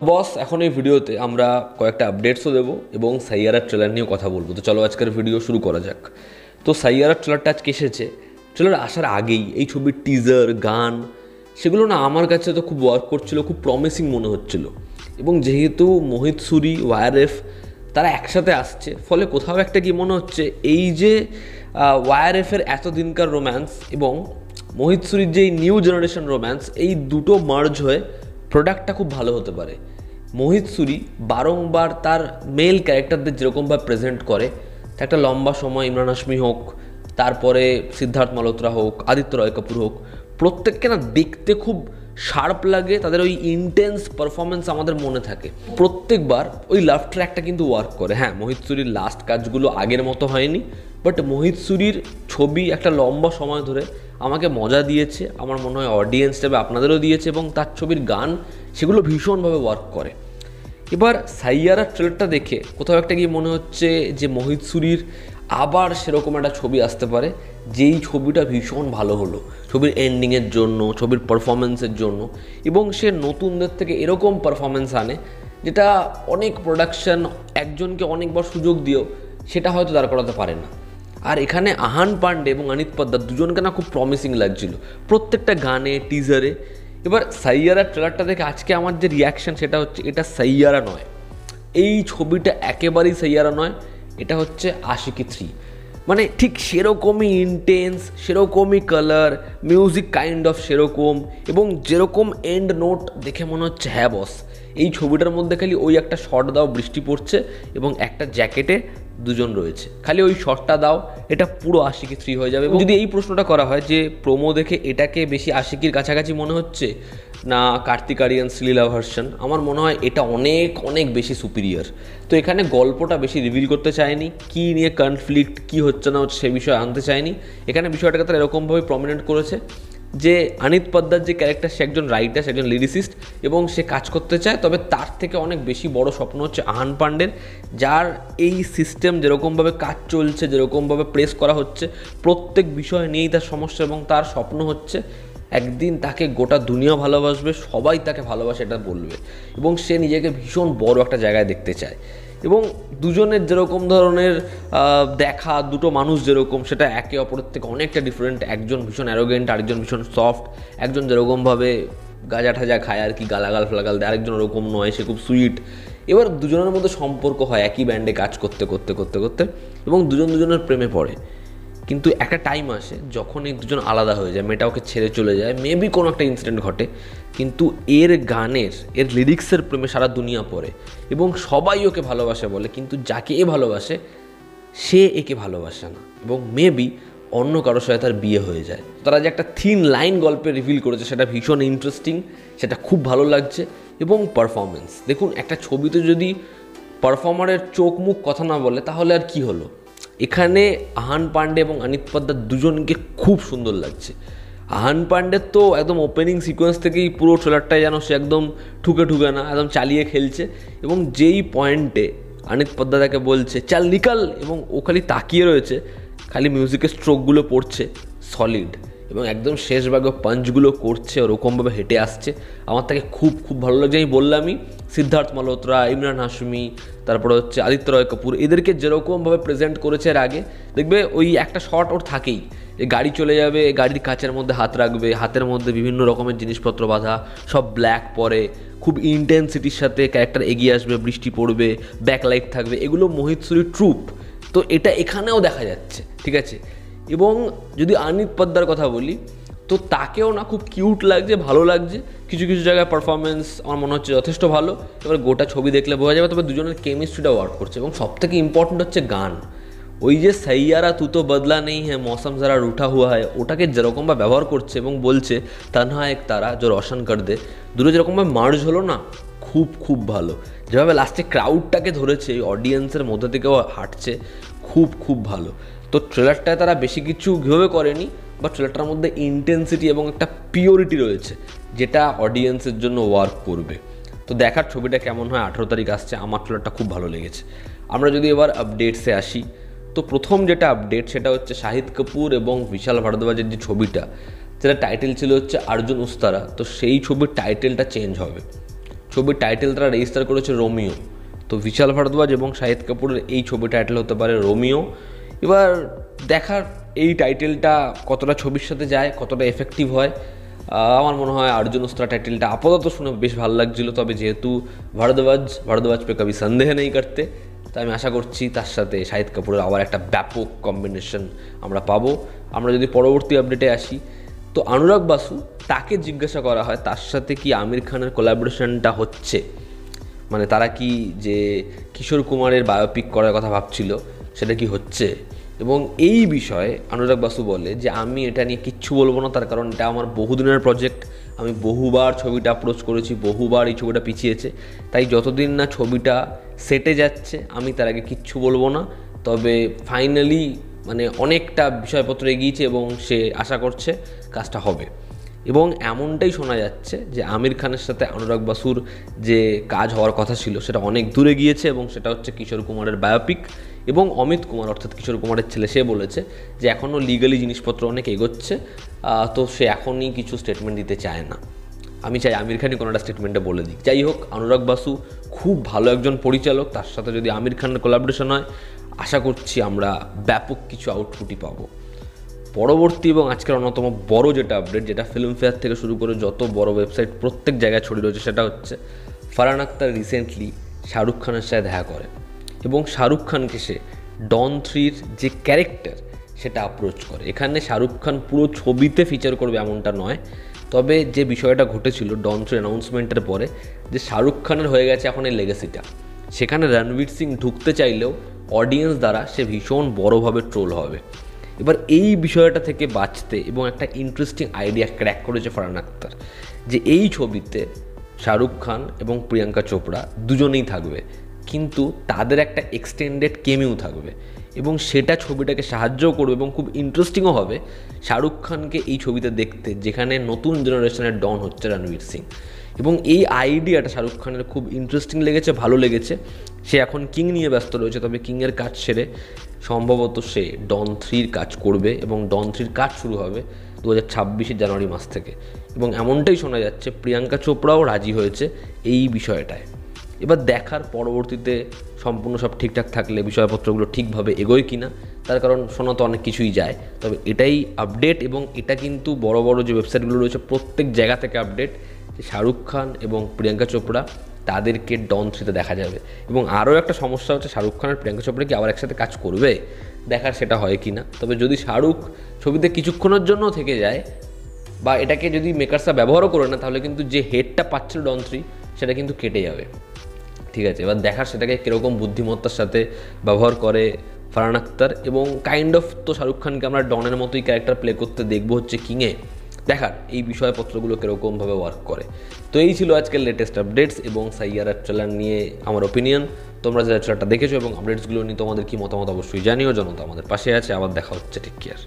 বস এখন এই ভিডিওতে আমরা কয়েকটা আপডেটসও দেবো এবং সাইয়ারার ট্রেলার নিয়েও কথা বলবো। তো চলো আজকের ভিডিও শুরু করা যাক। তো সাইয়ারার ট্রেলারটা আজকে এসেছে। ট্রেলার আসার আগেই এই ছবির টিজার গান সেগুলো না আমার কাছে তো খুব ওয়ার্ক করছিল, খুব প্রমিসিং মনে হচ্ছিল। এবং যেহেতু মোহিত সুরি ওয়ারএফ তারা একসাথে আসছে, ফলে কোথাও একটা কি মনে হচ্ছে এই যে ওয়ারএফের এতদিনকার রোম্যান্স এবং মোহিত সুরির যে নিউ জেনারেশন রোম্যান্স, এই দুটো মার্জ হয়ে প্রোডাক্টটা খুব ভালো হতে পারে। মোহিত সুরি বারংবার তার মেল ক্যারেক্টারদের যেরকমভাবে প্রেজেন্ট করে, একটা লম্বা সময় ইমরান হাশমি হোক, তারপরে সিদ্ধার্থ মালহোত্রা হোক, আদিত্য রয় কাপুর হোক, প্রত্যেককে না দেখতে খুব শার্প লাগে, তাদের ওই ইন্টেন্স পারফরমেন্স আমাদের মনে থাকে। প্রত্যেকবার ওই লাভ ট্র্যাকটা কিন্তু ওয়ার্ক করে। হ্যাঁ, মোহিত সুরির লাস্ট কাজগুলো আগের মতো হয়নি, বাট মোহিত সুরির ছবি একটা লম্বা সময় ধরে আমাকে মজা দিয়েছে, আমার মনে হয় অডিয়েন্স হিসেবে আপনাদেরও দিয়েছে, এবং তার ছবির গান সেগুলো ভীষণভাবে ওয়ার্ক করে। এবার সাইয়ারার ট্রেলারটা দেখে কোথাও একটা গিয়ে মনে হচ্ছে যে মোহিত সুরির আবার সেরকম একটা ছবি আসতে পারে, যেই ছবিটা ভীষণ ভালো হলো ছবির এন্ডিংয়ের জন্য, ছবির পারফরমেন্সের জন্য, এবং সে নতুনদের থেকে এরকম পারফরমেন্স আনে যেটা অনেক প্রোডাকশন একজনকে অনেকবার সুযোগ দিয়েও সেটা হয়তো দাঁড় করাতে পারে না। আর এখানে আহান পান্ডে এবং অনিত পোদ্দার দুজনকে না খুব প্রমিসিং লাগছিল প্রত্যেকটা গানে, টিজারে। এবার সাইয়ারার ট্রেলারটা দেখে আজকে আমার যে রিয়াকশান সেটা হচ্ছে, এটা সাইয়ারা নয়, এই ছবিটা একেবারেই সাইয়ারা নয়, এটা হচ্ছে আশিকি 3। মানে ঠিক সেরকমই ইন্টেন্স, সেরকমই কালার, মিউজিক কাইন্ড অফ সেরকম, এবং যেরকম এন্ড নোট দেখে মনে হচ্ছে হ্যাঁ বস, এই ছবিটার মধ্যে খালি ওই একটা শট দাও, বৃষ্টি পড়ছে এবং একটা জ্যাকেটে দুজন রয়েছে, খালি ওই শটটা দাও, এটা পুরো আশিকি 3 হয়ে যাবে। এবং যদি এই প্রশ্নটা করা হয় যে প্রোমো দেখে এটাকে বেশি আশিকির কাছাকাছি মনে হচ্ছে না কার্তিক আরিয়ান শ্লীলা ভার্সন, আমার মনে হয় এটা অনেক অনেক বেশি সুপিরিয়র। তো এখানে গল্পটা বেশি রিভিল করতে চায়নি, কী নিয়ে কনফ্লিক্ট, কী হচ্ছে না হচ্ছে সে বিষয়ে আনতে চায়নি। এখানে বিষয়টাকে তারা এরকমভাবে প্রমিনেন্ট করেছে যে অনিত পোদ্দার যে ক্যারেক্টার, সে একজন রাইটার, সে একজন লিরিসিস্ট এবং সে কাজ করতে চায়, তবে তার থেকে অনেক বেশি বড় স্বপ্ন হচ্ছে আহান পান্ডের, যার এই সিস্টেম যেরকমভাবে কাজ চলছে, যেরকমভাবে প্রেস করা হচ্ছে, প্রত্যেক বিষয় নিয়েই তার সমস্যা, এবং তার স্বপ্ন হচ্ছে একদিন তাকে গোটা দুনিয়া ভালোবাসবে, সবাই তাকে ভালোবাসে এটা বলবে, এবং সে নিজেকে ভীষণ বড় একটা জায়গায় দেখতে চায়। এবং দুজনের যেরকম ধরনের দেখা, দুটো মানুষ যেরকম, সেটা একে অপরের থেকে অনেকটা ডিফারেন্ট। একজন ভীষণ অ্যারোগেন্ট, আরেকজন ভীষণ সফট। একজন যেরকমভাবে গাজা ঠাজা খায় আর কি, গালাগাল ফেলাগাল দেয়, আরেকজন ওরকম নয়, সে খুব সুইট। এবার দুজনের মধ্যে সম্পর্ক হয় একই ব্যান্ডে কাজ করতে করতে করতে করতে, এবং দুজন দুজনের প্রেমে পড়ে। কিন্তু একটা টাইম আসে যখন এই দুজন আলাদা হয়ে যায়, মেয়েটা ওকে ছেড়ে চলে যায়, মেবি কোনো একটা ইনসিডেন্ট ঘটে, কিন্তু এর গানের, এর লিরিক্সের প্রেমে সারা দুনিয়া পড়ে এবং সবাই ওকে ভালোবাসে বলে, কিন্তু যাকে এ ভালোবাসে সে একে ভালোবাসে না, এবং মেবি অন্য কারোর সাথে তার বিয়ে হয়ে যায়। তারা যে একটা থিন লাইন গল্পে রিভিল করেছে সেটা ভীষণ ইন্টারেস্টিং, সেটা খুব ভালো লাগছে। এবং পারফরমেন্স দেখুন, একটা ছবিতে যদি পারফর্মারের চোখ মুখ কথা না বলে তাহলে আর কি হলো। এখানে আহান পান্ডে এবং অনিত পোদ্দার দুজনকে খুব সুন্দর লাগছে। আহান পান্ডের তো একদম ওপেনিং সিকোয়েন্স থেকেই পুরো ট্রেলারটাই যেন সে একদম ঠুকে ঠুকে না, একদম চালিয়ে খেলছে, এবং যেই পয়েন্টে অনিত পোদ্দার তাকে বলছে চাল নিকাল, এবং ও খালি তাকিয়ে রয়েছে, খালি মিউজিকের স্ট্রোকগুলো পড়ছে সলিড, এবং একদম শেষ ভাগে পাঞ্চগুলো করছে, ওরকমভাবে হেঁটে আসছে, আমার তাকে খুব খুব ভালো লাগছে। আমি বললামই, সিদ্ধার্থ মালহোত্রা, ইমরান হাশমি, তারপরে হচ্ছে আদিত্য রয় কাপুর, এদেরকে যেরকমভাবে প্রেজেন্ট করেছে এর আগে, দেখবে ওই একটা শট ওর থাকেই, এই গাড়ি চলে যাবে, গাড়ির কাচের মধ্যে হাত রাখবে, হাতের মধ্যে বিভিন্ন রকমের জিনিসপত্র বাঁধা, সব ব্ল্যাক পরে, খুব ইন্টেন্সিটির সাথে ক্যারেক্টার এগিয়ে আসবে, বৃষ্টি পড়বে, ব্যাকলাইট থাকবে, এগুলো মোহিত সুরির ট্রুপ। তো এটা এখানেও দেখা যাচ্ছে, ঠিক আছে। এবং যদি অনিত পোদ্দার কথা বলি, তো তাকেও না খুব কিউট লাগছে, ভালো লাগছে, কিছু কিছু জায়গায় পারফরমেন্স আমার মনে হচ্ছে যথেষ্ট ভালো। এবার গোটা ছবি দেখলে বোঝা যাবে, তবে দুজনের কেমিস্ট্রিটা ওয়ার্ক করছে, এবং সবথেকে ইম্পর্টেন্ট হচ্ছে গান। ওই যে সাইয়ারা তু তো বদলা নেই হ্যাঁ মৌসম যারা রুঠা হুয়া হয়, ওটাকে যেরকমভাবে ব্যবহার করছে এবং বলছে তনহা এক তারা যে রোশন কর দে, দুটো যেরকমভাবে মার্জ হলো না, খুব খুব ভালো। যেভাবে লাস্টে ক্রাউডটাকে ধরেছে, অডিয়েন্সের মধ্যে থেকেও হাঁটছে, খুব খুব ভালো। তো ট্রেলারটায় তারা বেশি কিছু কীভাবে করেনি, বা ট্রেলারটার মধ্যে ইন্টেন্সিটি এবং একটা পিওরিটি রয়েছে যেটা অডিয়েন্সের জন্য ওয়ার্ক করবে। তো দেখার ছবিটা কেমন হয়, 18 তারিখ আসছে। আমার ট্রেলারটা খুব ভালো লেগেছে। আমরা যদি এবার আপডেটসে আসি, তো প্রথম যেটা আপডেট সেটা হচ্ছে শাহিদ কাপুর এবং বিশাল ভারদ্বাজের যে ছবিটা, যেটা টাইটেল ছিল হচ্ছে অর্জুন উস্তারা, তো সেই ছবির টাইটেলটা চেঞ্জ হবে। ছবির টাইটেল তারা রেজিস্টার করেছে রোমিও। তো বিশাল ভারদ্বাজ এবং শাহিদ কাপুরের এই ছবির টাইটেল হতে পারে রোমিও। এবার দেখার এই টাইটেলটা কতটা ছবির সাথে যায়, কতটা এফেক্টিভ হয়। আমার মনে হয় অর্জুন উস্তাদ টাইটেলটা আপাতত শুনে বেশ ভালো লাগছিলো, তবে যেহেতু ভারদ্বাজ পে কবি সন্দেহ নেই করতে, তাই আমি আশা করছি তার সাথে শাহিদ কাপুরের আবার একটা ব্যাপক কম্বিনেশন আমরা পাবো। আমরা যদি পরবর্তী আপডেটে আসি, তো অনুরাগ বাসু তাকে জিজ্ঞাসা করা হয় তার সাথে কি আমির খানের কোলাবোরেশনটা হচ্ছে, মানে তারা কি যে কিশোর কুমারের বায়োপিক করার কথা ভাবছিল সেটা কি হচ্ছে। এবং এই বিষয়ে অনুরাগ বাসু বলে যে আমি এটা নিয়ে কিচ্ছু বলবো না, তার কারণ এটা আমার বহুদিনের প্রজেক্ট, আমি বহুবার ছবিটা অ্যাপ্রোচ করেছি, বহুবার এই ছবিটা পিছিয়েছে, তাই যতদিন না ছবিটা সেটে যাচ্ছে আমি তার আগে কিচ্ছু বলবো না। তবে ফাইনালি মানে অনেকটা বিষয়পত্র এগিয়েছে এবং সে আশা করছে কাজটা হবে। এবং এমনটাই শোনা যাচ্ছে যে আমির খানের সাথে অনুরাগ বাসুর যে কাজ হওয়ার কথা ছিল সেটা অনেক দূরে গিয়েছে, এবং সেটা হচ্ছে কিশোর কুমারের বায়োপিক। এবং অমিত কুমার অর্থাৎ কিশোর কুমারের ছেলে, সে বলেছে যে এখনও লিগালি জিনিসপত্র অনেক এগোচ্ছে, তো সে এখনই কিছু স্টেটমেন্ট দিতে চায় না। আমি চাই আমির খানই কোনো একটা স্টেটমেন্টে বলে দিক। যাই হোক, অনুরাগ বাসু খুব ভালো একজন পরিচালক, তার সাথে যদি আমির খানের কোলাবোরেশন হয় আশা করছি আমরা ব্যাপক কিছু আউটপুটই পাবো। পরবর্তী এবং আজকের অন্যতম বড় যেটা আপডেট, যেটা ফিল্মফেয়ার থেকে শুরু করে যত বড় ওয়েবসাইট প্রত্যেক জায়গায় ছড়িয়ে রয়েছে, সেটা হচ্ছে ফারহান আখতার রিসেন্টলি শাহরুখ খানের সাথে দেখা করে এবং শাহরুখ খানকে সে ডন 3-র যে ক্যারেক্টার সেটা অ্যাপ্রোচ করে। এখানে শাহরুখ খান পুরো ছবিতে ফিচার করবে এমনটা নয়, তবে যে বিষয়টা ঘটেছিল ডন 3 অ্যানাউন্সমেন্টের পরে, যে শাহরুখ খানের হয়ে গেছে এখন এই লেগেসিটা, সেখানে রণবীর সিং ঢুকতে চাইলেও অডিয়েন্স দ্বারা সে ভীষণ বড়োভাবে ট্রোল হবে। এবার এই বিষয়টা থেকে বাঁচতে এবং একটা ইন্টারেস্টিং আইডিয়া ক্র্যাক করেছে ফারহান আখতার, যে এই ছবিতে শাহরুখ খান এবং প্রিয়াঙ্কা চোপড়া দুজনেই থাকবে, কিন্তু তাদের একটা এক্সটেন্ডেড কেমিও থাকবে এবং সেটা ছবিটাকে সাহায্যও করবে এবং খুব ইন্টারেস্টিংও হবে শাহরুখ খানকে এই ছবিতে দেখতে, যেখানে নতুন জেনারেশনের ডন হচ্ছে রণবীর সিং। এবং এই আইডিয়াটা শাহরুখ খানের খুব ইন্টারেস্টিং লেগেছে, ভালো লেগেছে। সে এখন কিং নিয়ে ব্যস্ত রয়েছে, তবে কিংয়ের কাজ সেরে সম্ভবত সে ডন 3-র কাজ করবে এবং ডন 3-র কাজ শুরু হবে 2026 জানুয়ারি মাস থেকে। এবং এমনটাই শোনা যাচ্ছে প্রিয়াঙ্কা চোপড়াও রাজি হয়েছে এই বিষয়টায়। এবার দেখার পরবর্তীতে সম্পূর্ণ সব ঠিকঠাক থাকলে বিষয়পত্রগুলো ঠিকভাবে এগোয় কিনা, তার কারণ শোনা তো অনেক কিছুই যায়। তবে এটাই আপডেট এবং এটা কিন্তু বড় বড় যে ওয়েবসাইটগুলো রয়েছে প্রত্যেক জায়গা থেকে আপডেট যে শাহরুখ খান এবং প্রিয়াঙ্কা চোপড়া তাদেরকে ডন 3-তে দেখা যাবে। এবং আরও একটা সমস্যা হচ্ছে শাহরুখ খান আর প্রিয়াঙ্কা চোপড়া কি আবার একসাথে কাজ করবে, দেখার সেটা হয় কি না। তবে যদি শাহরুখ ছবিতে কিছুক্ষণের জন্য থেকে যায় বা এটাকে যদি মেকার্সরা ব্যবহারও করে না, তাহলে কিন্তু যে হেডটা পাচ্ছিল ডন 3 সেটা কিন্তু কেটে যাবে। ঠিক আছে, এবার দেখার সেটাকে কীরকম বুদ্ধিমত্তার সাথে ব্যবহার করে ফারহান আখতার। এবং কাইন্ড অফ তো শাহরুখ খানকে আমরা ডনের মতোই ক্যারেক্টার প্লে করতে দেখবো হচ্ছে কিংয়ে, দেখার এই বিষয়পত্রগুলো কীরকমভাবে ওয়ার্ক করে। তো এই ছিল আজকের লেটেস্ট আপডেটস এবং সাইয়ারা ট্রেলার নিয়ে আমার ওপিনিয়ন। তোমরা যারা ট্রেলারটা দেখেছো এবং আপডেটসগুলো নিয়ে তোমাদের কি মতামত অবশ্যই জানিও। জনতা আমাদের পাশে আছে, আবার দেখা হচ্ছে, টেক কেয়ার।